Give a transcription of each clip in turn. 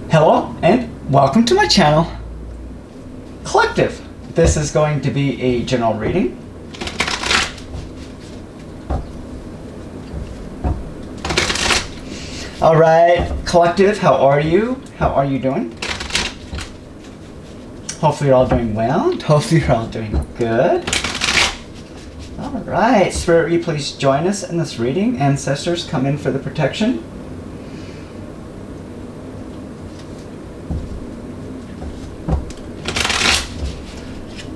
Hello and welcome to my channel, Collective. This is going to be a general reading. Alright, Collective, how are you? How are you doing? Hopefully you're all doing well. Hopefully you're all doing good. Alright, Spirit, will you please join us in this reading? Ancestors, come in for the protection.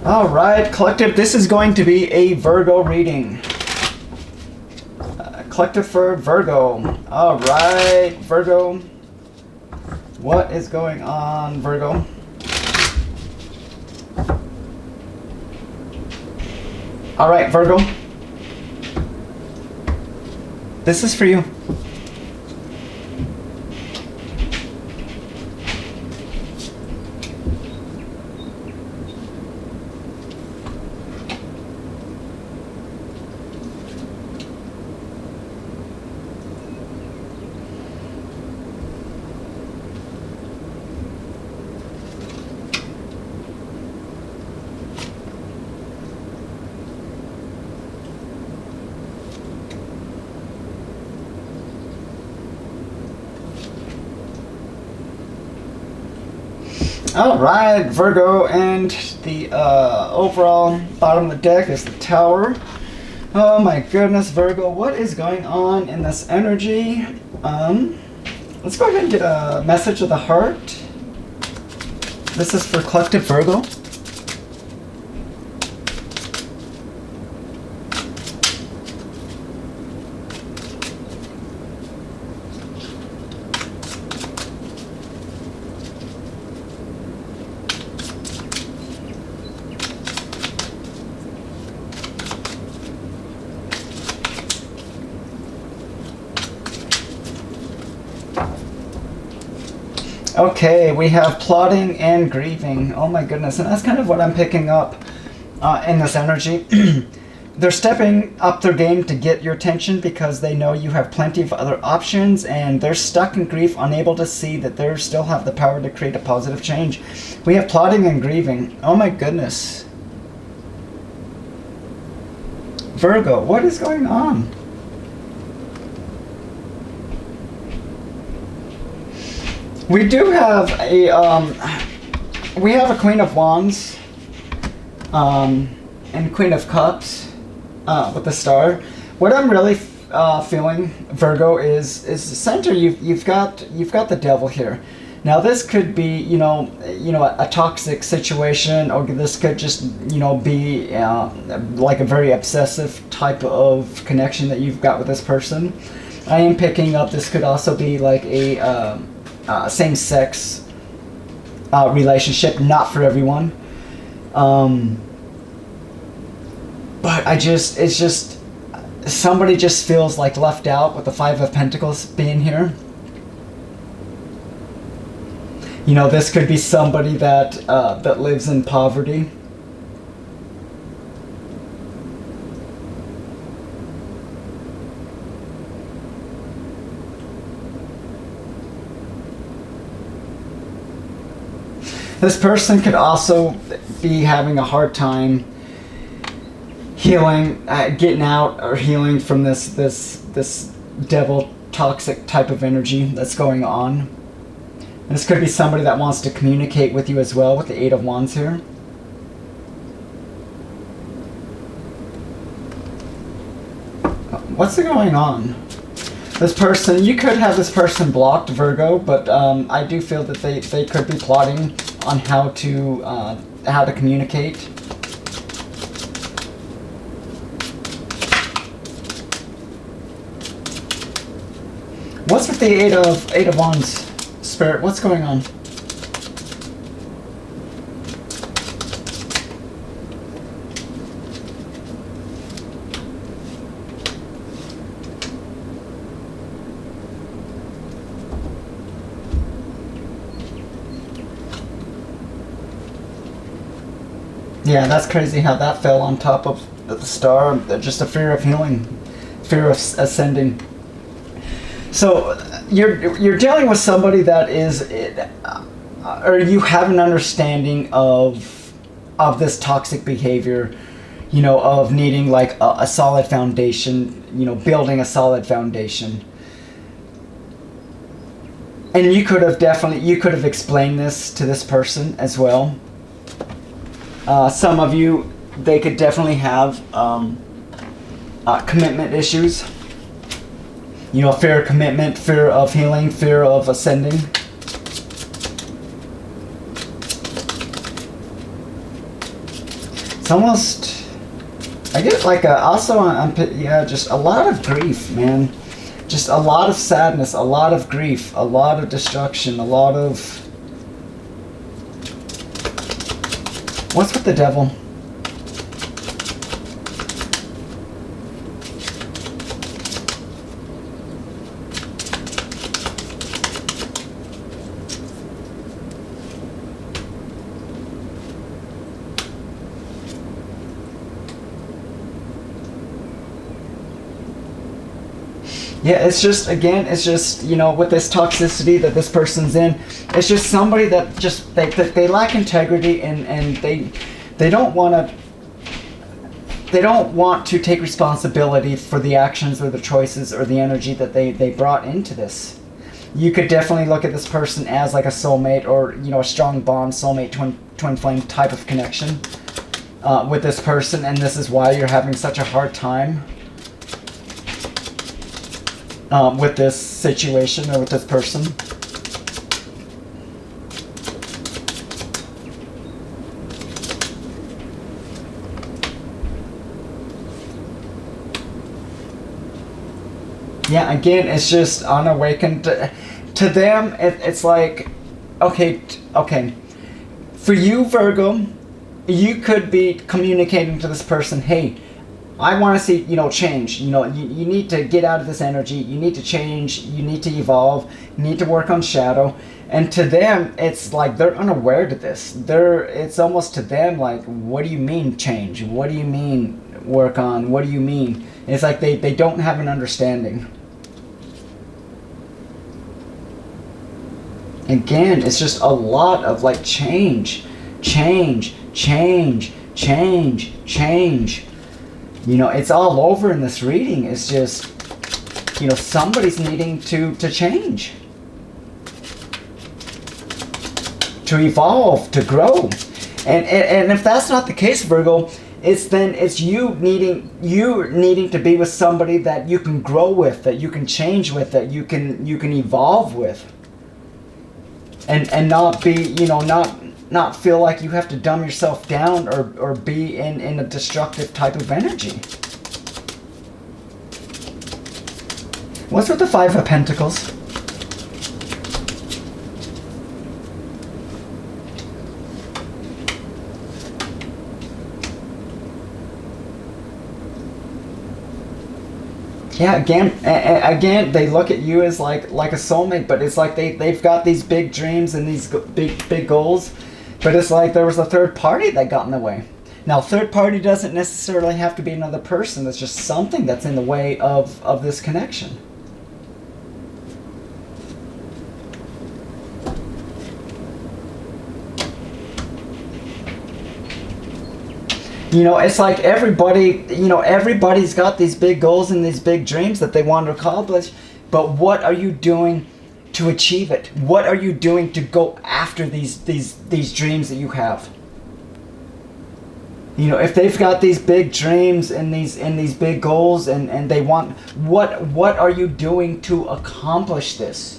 Alright, Collective, this is going to be a Virgo reading. Collective for Virgo. Alright, Virgo. What is going on, Virgo? Alright, Virgo. This is for you. Alright, Virgo, and the overall bottom of the deck is the Tower. Oh my goodness, Virgo, what is going on in this energy? Let's go ahead and get a message of the heart. This is for Collective Virgo. Okay, we have plotting and grieving. Oh my goodness, and that's kind of what I'm picking up in this energy. They're stepping up their game to get your attention because they know you have plenty of other options, and they're stuck in grief, unable to see that they still have the power to create a positive change. We have plotting and grieving. Oh my goodness. Virgo, what is going on? We do have a Queen of Wands and Queen of Cups with the Star. What I'm really feeling, Virgo, is the center. You've got the Devil here. Now this could be a toxic situation, or this could just be like a very obsessive type of connection that you've got with this person. I am picking up this could also be like a same-sex relationship, not for everyone. But it's just somebody just feels like left out with the Five of Pentacles being here. This could be somebody that lives in poverty. This person could also be having a hard time healing, getting out or healing from this devil toxic type of energy that's going on. And this could be somebody that wants to communicate with you as well, with the Eight of Wands here. What's going on? This person, you could have this person blocked, Virgo, but I do feel that they could be plotting on how to communicate. What's with the Eight of Wands, Spirit? What's going on? Yeah, that's crazy how that fell on top of the Star. Just a fear of healing, fear of ascending. So you're dealing with somebody that is, or you have an understanding of this toxic behavior, you know, of needing like a solid foundation, you know, building a solid foundation. And you could have explained this to this person as well. Some of you, they could definitely have commitment issues. You know, fear of commitment, fear of healing, fear of ascending. It's almost, I get like just a lot of grief, man. Just a lot of sadness, a lot of grief, a lot of destruction, a lot of... What's with the devil? Yeah, it's just, again, it's just, you know, with this toxicity that this person's in, it's just somebody that just, they lack integrity, and they don't want to take responsibility for the actions or the choices or the energy that they brought into this. You could definitely look at this person as like a soulmate, or, you know, a strong bond, soulmate, twin flame type of connection with this person, and this is why you're having such a hard time with this situation or with this person. Yeah, again, it's just unawakened. To them, it's like, okay. For you, Virgo, you could be communicating to this person, hey, I want to see, you know, change. You know, you need to get out of this energy. You need to change. You need to evolve. You need to work on shadow. And to them, it's like they're unaware to this. It's almost to them like, what do you mean change? What do you mean work on? What do you mean? It's like they don't have an understanding. Again, it's just a lot of like change. You know, it's all over in this reading. It's just, you know, somebody's needing to change, to evolve, to grow. And if that's not the case, Virgo, it's you needing to be with somebody that you can grow with, that you can change with, that you can evolve with. And not be, you know, not feel like you have to dumb yourself down or be in a destructive type of energy. What's with the Five of Pentacles? Yeah, again, they look at you as like a soulmate, but it's like they've got these big dreams and these big goals, but it's like there was a third party that got in the way. Now, third party doesn't necessarily have to be another person. It's just something that's in the way of this connection. You know, it's like everybody's got these big goals and these big dreams that they want to accomplish, but what are you doing to achieve it? What are you doing to go after these dreams that you have? You know, if they've got these big dreams and these big goals and they want, what are you doing to accomplish this?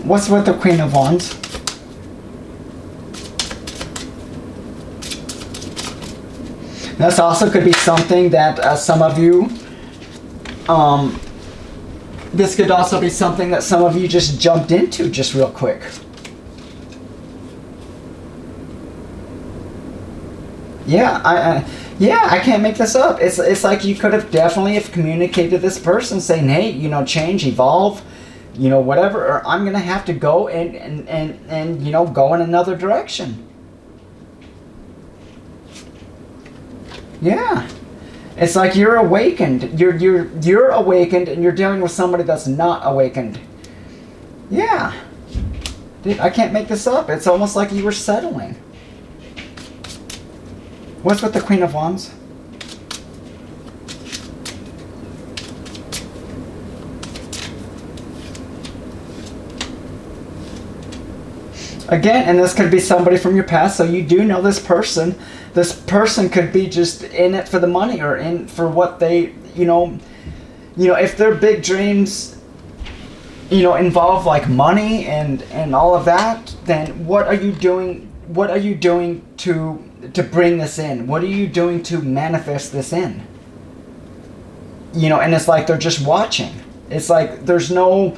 What's with the Queen of Wands? This also could be something that some of you, this could also be something that some of you just jumped into just real quick. Yeah, I can't make this up. It's like you could have definitely have communicated to this person saying, hey, you know, change, evolve, you know, whatever, or I'm gonna have to go and you know, go in another direction. Yeah, It's like you're awakened. You're awakened, and you're dealing with somebody that's not awakened. Yeah. Dude, I can't make this up. It's almost like you were settling. What's with the Queen of Wands? Again, and this could be somebody from your past, so you do know this person. This person could be just in it for the money, or in for what they, if their big dreams, involve like money and all of that, then what are you doing? What are you doing to bring this in? What are you doing to manifest this in? And it's like they're just watching. It's like there's no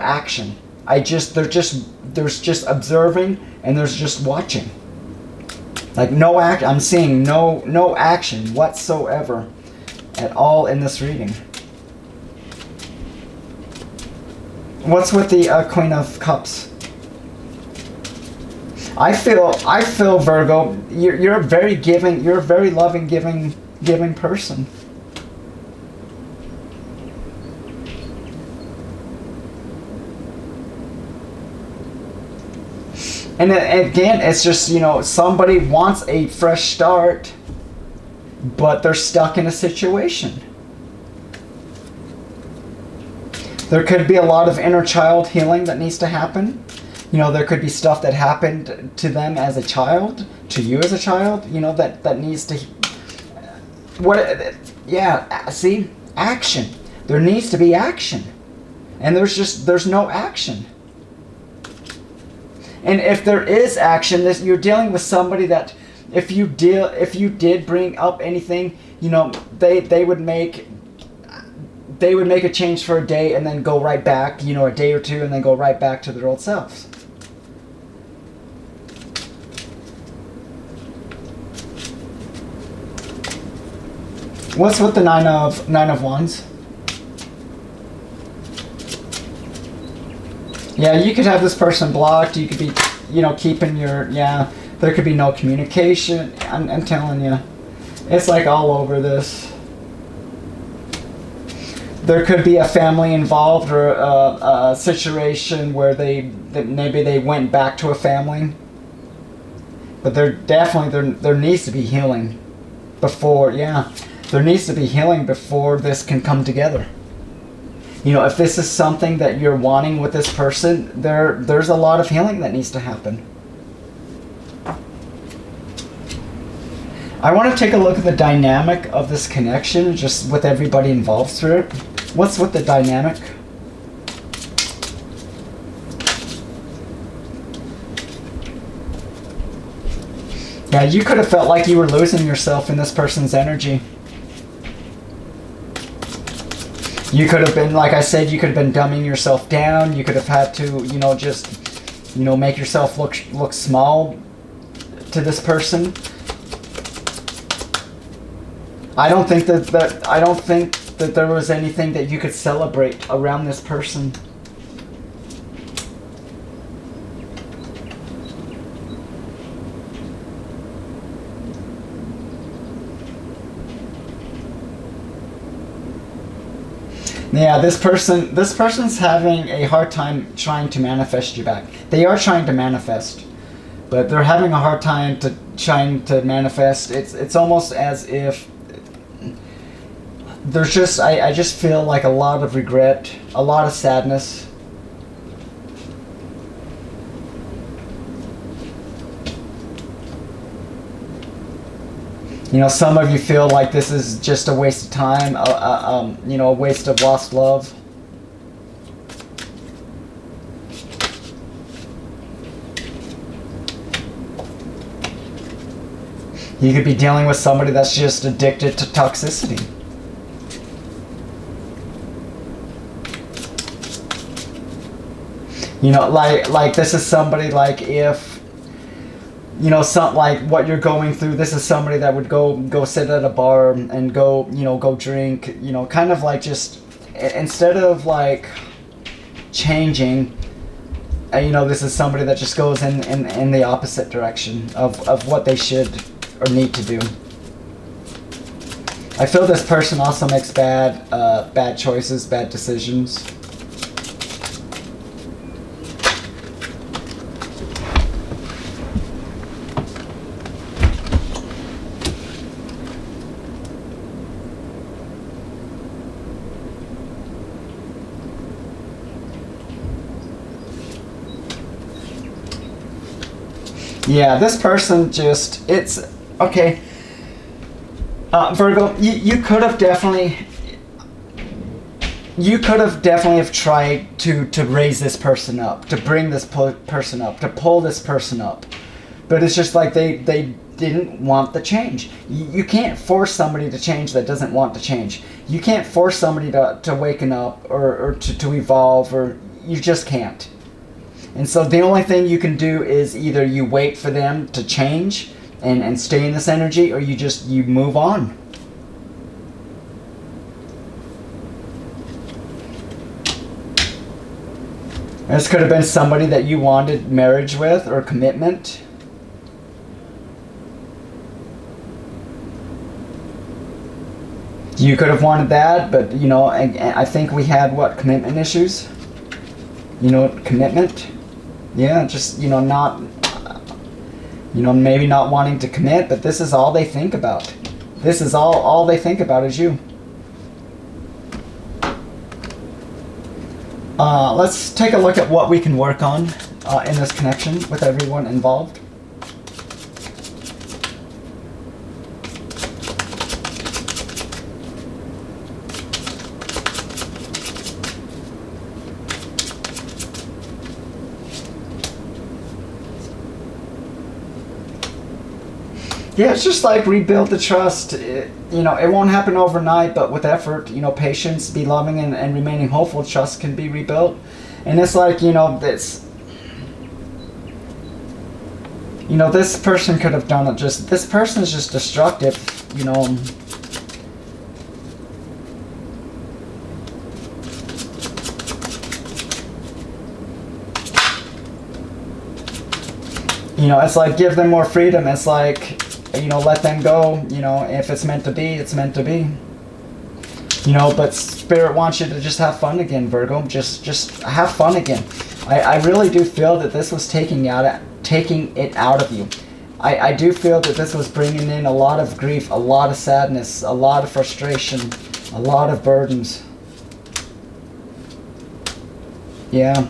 action. There's just observing, and there's just watching. Like no act. I'm seeing no action whatsoever at all in this reading. What's with the Queen of Cups? I feel Virgo. You're a very giving. You're a very loving, giving person. And again, it's just, somebody wants a fresh start, but they're stuck in a situation. There could be a lot of inner child healing that needs to happen. There could be stuff that happened to them as a child, to you as a child, that needs to... see? Action. There needs to be action. And there's no action. And if there is action, you're dealing with somebody that, if you did bring up anything, they would make a change for a day and then go right back, a day or two, and then go right back to their old selves. What's with the Nine of Wands? Yeah, you could have this person blocked. You could be, keeping your, there could be no communication. I'm telling you. It's like all over this. There could be a family involved, or a situation where maybe they went back to a family. But there needs to be healing before, there needs to be healing before this can come together. If this is something that you're wanting with this person, there's a lot of healing that needs to happen. I want to take a look at the dynamic of this connection, just with everybody involved through it. What's with the dynamic? Yeah, you could have felt like you were losing yourself in this person's energy. You could have been, like I said, you could have been dumbing yourself down. You could have had to, just, make yourself look small to this person. I don't think that there was anything that you could celebrate around this person. Yeah, this person's having a hard time trying to manifest you back. They are trying to manifest, but they're having a hard time trying to manifest. It's almost as if there's just, I just feel like a lot of regret, a lot of sadness. Some of you feel like this is just a waste of time, a waste of lost love. You could be dealing with somebody that's just addicted to toxicity. Like this is somebody, like if, something like what you're going through, this is somebody that would go sit at a bar and go drink, kind of like just, instead of like changing, this is somebody that just goes in the opposite direction of what they should or need to do. I feel this person also makes bad choices, bad decisions. Yeah, this person just, it's, okay. Virgo, you could have definitely have tried to raise this person up, to bring this person up, to pull this person up. But it's just like they didn't want the change. You can't force somebody to change that doesn't want to change. You can't force somebody to waken up or to evolve, or you just can't. And so the only thing you can do is either you wait for them to change and stay in this energy, or you move on. This could have been somebody that you wanted marriage with or commitment. You could have wanted that, but you know, I think we had what, commitment issues? You know, commitment? Yeah, just, you know, not, you know, maybe not wanting to commit, but this is all they think about. This is all they think about is you. Let's take a look at what we can work on in this connection with everyone involved. Yeah, it's just like rebuild the trust. You know, it won't happen overnight, but with effort, you know, patience, be loving and remaining hopeful, trust can be rebuilt. And it's like, you know, this person could have done it. Just, this person is just destructive, you know. You know, it's like give them more freedom. It's like, you know, let them go. You know, if it's meant to be, it's meant to be. You know, but Spirit wants you to just have fun again, Virgo. Just have fun again. I really do feel that this was taking it out of you. I do feel that this was bringing in a lot of grief, a lot of sadness, a lot of frustration, a lot of burdens. Yeah.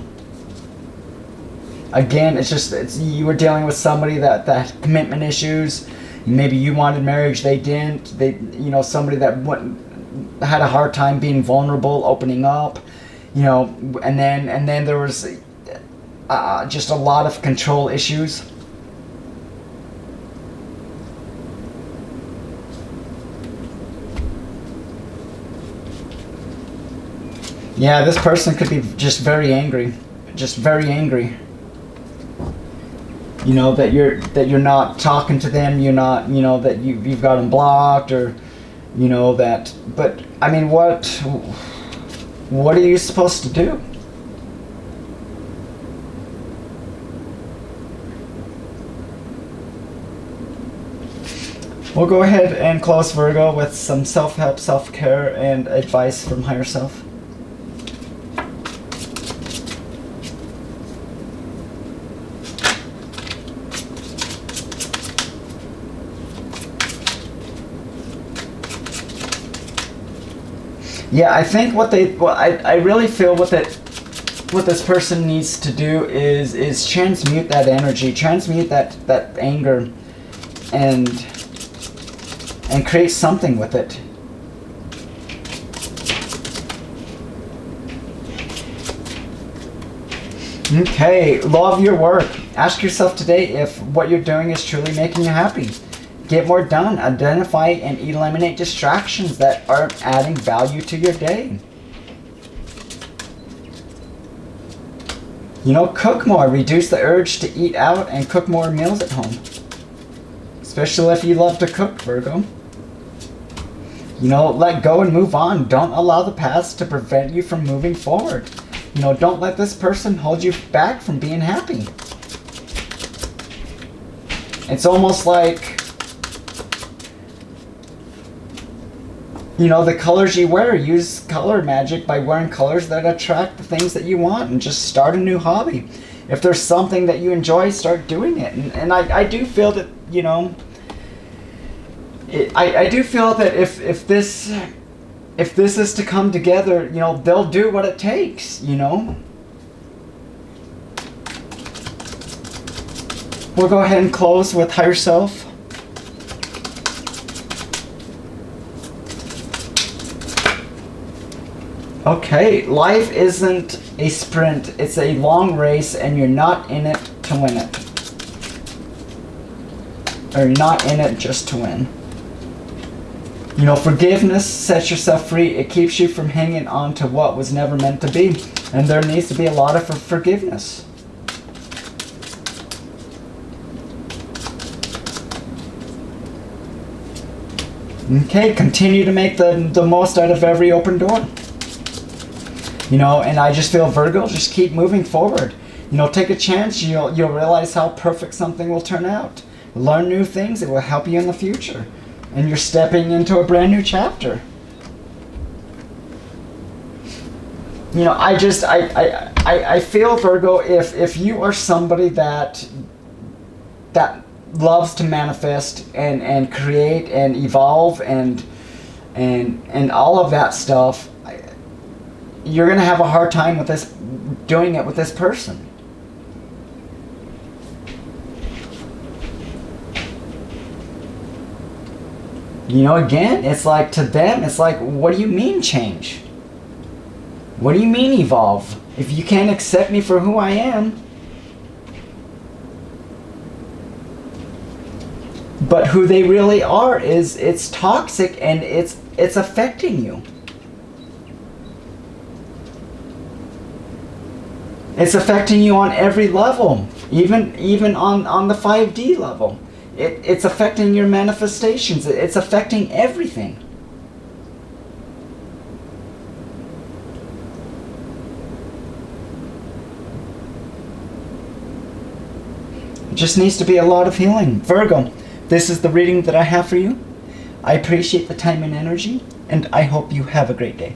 Again, it's you were dealing with somebody that commitment issues. Maybe you wanted marriage, they didn't. You know, somebody that had a hard time being vulnerable, opening up. You know, and then there was just a lot of control issues. Yeah, this person could be just very angry, You know, that you're not talking to them, you're not, you know, that you've got them blocked, or, you know, that, but I mean, what are you supposed to do? We'll go ahead and close, Virgo, with some self-help, self-care, and advice from higher self. Yeah, I think I really feel what this person needs to do is transmute that energy, transmute that anger, and create something with it. Okay, love your work. Ask yourself today if what you're doing is truly making you happy. Get more done. Identify and eliminate distractions that aren't adding value to your day. You know, cook more. Reduce the urge to eat out and cook more meals at home. Especially if you love to cook, Virgo. You know, let go and move on. Don't allow the past to prevent you from moving forward. You know, don't let this person hold you back from being happy. It's almost like You know, the colors you wear, use color magic by wearing colors that attract the things that you want, and just start a new hobby. If there's something that you enjoy, start doing it. And I do feel that, you know, I do feel that if this is to come together, you know, they'll do what it takes, you know. We'll go ahead and close with higher self. Okay, life isn't a sprint, it's a long race, and you're not in it to win it. Or you're not in it just to win. You know, forgiveness sets yourself free. It keeps you from hanging on to what was never meant to be. And there needs to be a lot of forgiveness. Okay, continue to make the most out of every open door. You know, and I just feel, Virgo, just keep moving forward. You know, take a chance. You'll realize how perfect something will turn out. Learn new things. It will help you in the future. And you're stepping into a brand new chapter. You know, I feel, Virgo, if you are somebody that loves to manifest and create and evolve and all of that stuff, you're going to have a hard time with this, doing it with this person. You know, again, it's like, to them, it's like, what do you mean change? What do you mean evolve? If you can't accept me for who I am. But who they really are is, it's toxic, and it's affecting you. It's affecting you on every level, even on the 5D level. It's affecting your manifestations. It's affecting everything. It just needs to be a lot of healing. Virgo, this is the reading that I have for you. I appreciate the time and energy, and I hope you have a great day.